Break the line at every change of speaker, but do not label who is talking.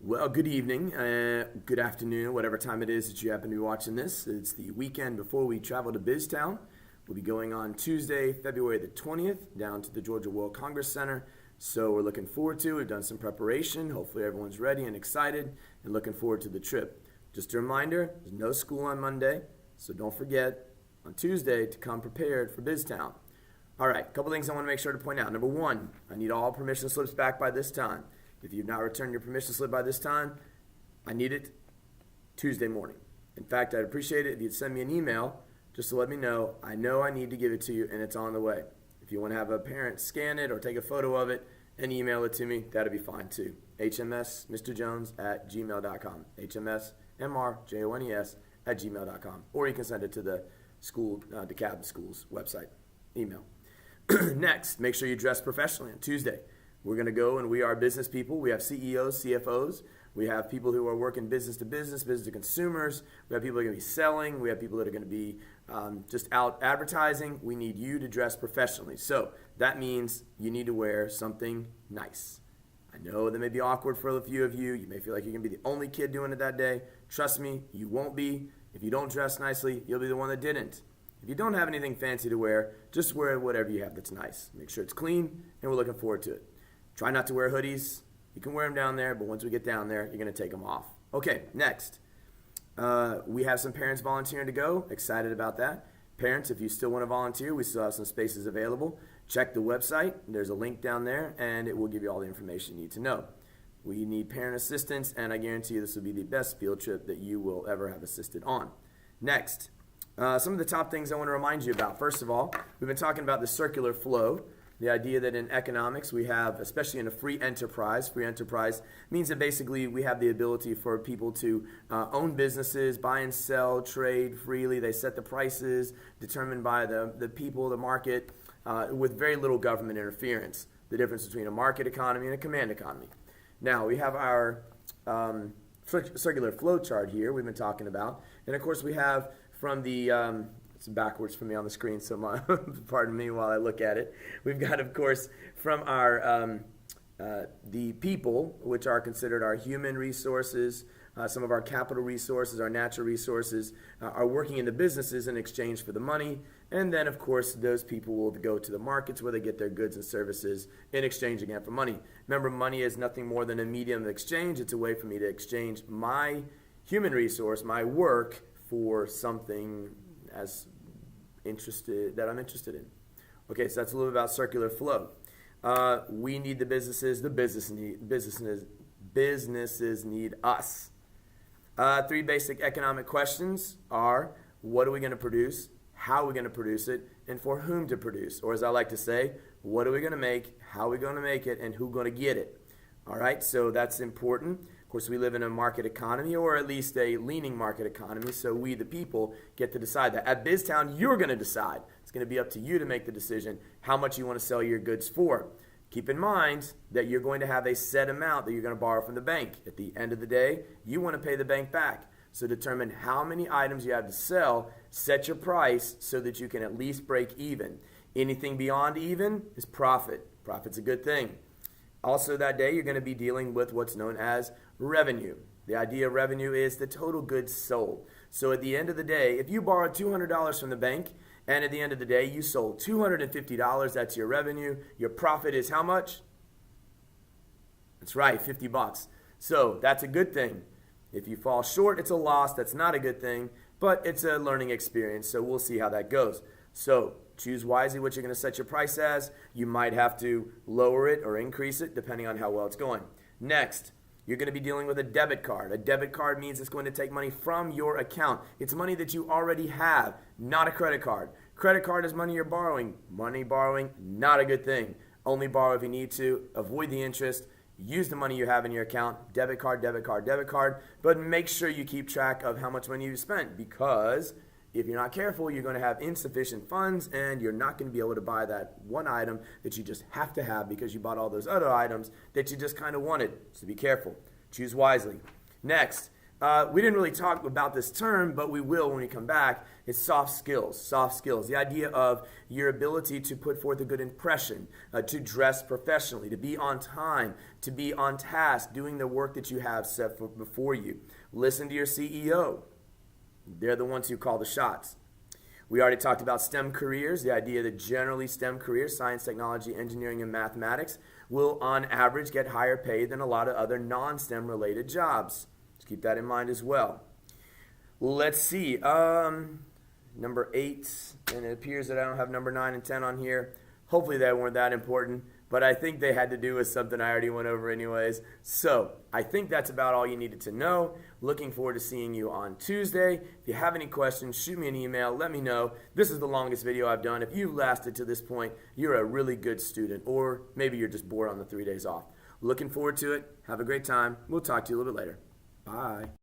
Well, good evening, good afternoon, whatever time it is that you happen to be watching this. It's the weekend before we travel to BizTown. We'll be going on Tuesday, February the 20th, down to the Georgia World Congress Center. So we're looking forward to it. We've done some preparation. Hopefully everyone's ready and excited and looking forward to the trip. Just a reminder, there's no school on Monday, so don't forget on Tuesday to come prepared for BizTown. All right, a couple things I want to make sure to point out. Number one, I need all permission slips back by this time. If you've not returned your permission slip by this time, I need it Tuesday morning. In fact, I'd appreciate it if you'd send me an email just to let me know. I know I need to give it to you and it's on the way. If you want to have a parent scan it or take a photo of it and email it to me, that'd be fine too. hmsmrjones@gmail.com. hmsmrjones@gmail.com. Or you can send it to the school, DeKalb School's website email. Next, make sure you dress professionally on Tuesday. We're going to go and we are business people. We have CEOs, CFOs. We have people who are working business to business, business to consumers. We have people who are going to be selling. We have people that are going to be just out advertising. We need you to dress professionally. So that means you need to wear something nice. I know that may be awkward for a few of you. You may feel like you're going to be the only kid doing it that day. Trust me, you won't be. If you don't dress nicely, you'll be the one that didn't. If you don't have anything fancy to wear, just wear whatever you have that's nice. Make sure it's clean, and we're looking forward to it. Try not to wear hoodies. You can wear them down there, but once we get down there, you're going to take them off. Okay, next. We have some parents volunteering to go. Excited about that. Parents, if you still want to volunteer, we still have some spaces available. Check the website. There's a link down there, and it will give you all the information you need to know. We need parent assistance, and I guarantee you this will be the best field trip that you will ever have assisted on. Next, some of the top things I want to remind you about. First of all, we've been talking about the circular flow. The idea that in economics we have, especially in a free enterprise means that basically we have the ability for people to own businesses, buy and sell, trade freely. They set the prices determined by the people, the market, with very little government interference. The difference between a market economy and a command economy. Now we have our circular flow chart here we've been talking about. And of course we have from the it's backwards for me on the screen, so pardon me while I look at it. We've got, of course, from our the people, which are considered our human resources, some of our capital resources, our natural resources, are working in the businesses in exchange for the money. And then, of course, those people will go to the markets where they get their goods and services in exchange again for money. Remember, money is nothing more than a medium of exchange. It's a way for me to exchange my human resource, my work, for something I'm interested in. Okay, so that's a little bit about circular flow. We need the businesses. The businesses need us. Three basic economic questions are: what are we going to produce? How are we going to produce it? And for whom to produce? Or as I like to say, what are we going to make? How are we going to make it? And who's going to get it? All right, so that's important. Of course, we live in a market economy, or at least a leaning market economy, so we, the people, get to decide that. At BizTown, you're going to decide. It's going to be up to you to make the decision how much you want to sell your goods for. Keep in mind that you're going to have a set amount that you're going to borrow from the bank. At the end of the day, you want to pay the bank back. So determine how many items you have to sell, set your price so that you can at least break even. Anything beyond even is profit. Profit's a good thing. Also that day, you're going to be dealing with what's known as revenue. The idea of revenue is the total goods sold. So at the end of the day, if you borrowed $200 from the bank, and at the end of the day, you sold $250, that's your revenue. Your profit is how much? That's right, $50. So that's a good thing. If you fall short, it's a loss. That's not a good thing, but it's a learning experience. So we'll see how that goes. So choose wisely what you're going to set your price as. You might have to lower it or increase it depending on how well it's going. Next, you're going to be dealing with a debit card. A debit card means it's going to take money from your account. It's money that you already have, not a credit card. Credit card is money you're borrowing. Money borrowing, not a good thing. Only borrow if you need to. Avoid the interest. Use the money you have in your account. Debit card, debit card, debit card. But make sure you keep track of how much money you've spent, because if you're not careful, you're going to have insufficient funds and you're not going to be able to buy that one item that you just have to have because you bought all those other items that you just kind of wanted. So be careful. Choose wisely. Next, We didn't really talk about this term, but we will when we come back. It's soft skills. Soft skills. The idea of your ability to put forth a good impression, to dress professionally, to be on time, to be on task, doing the work that you have set before you. Listen to your CEO. They're the ones who call the shots. We already talked about STEM careers, the idea that generally STEM careers, science, technology, engineering, and mathematics, will on average get higher pay than a lot of other non-STEM related jobs. Just keep that in mind as well. Let's see. Number 8, and it appears that I don't have number 9 and 10 on here. Hopefully they weren't that important, but I think they had to do with something I already went over anyways. So I think that's about all you needed to know. Looking forward to seeing you on Tuesday. If you have any questions, shoot me an email. Let me know. This is the longest video I've done. If you've lasted to this point, you're a really good student, or maybe you're just bored on the 3 days off. Looking forward to it. Have a great time. We'll talk to you a little bit later. Bye.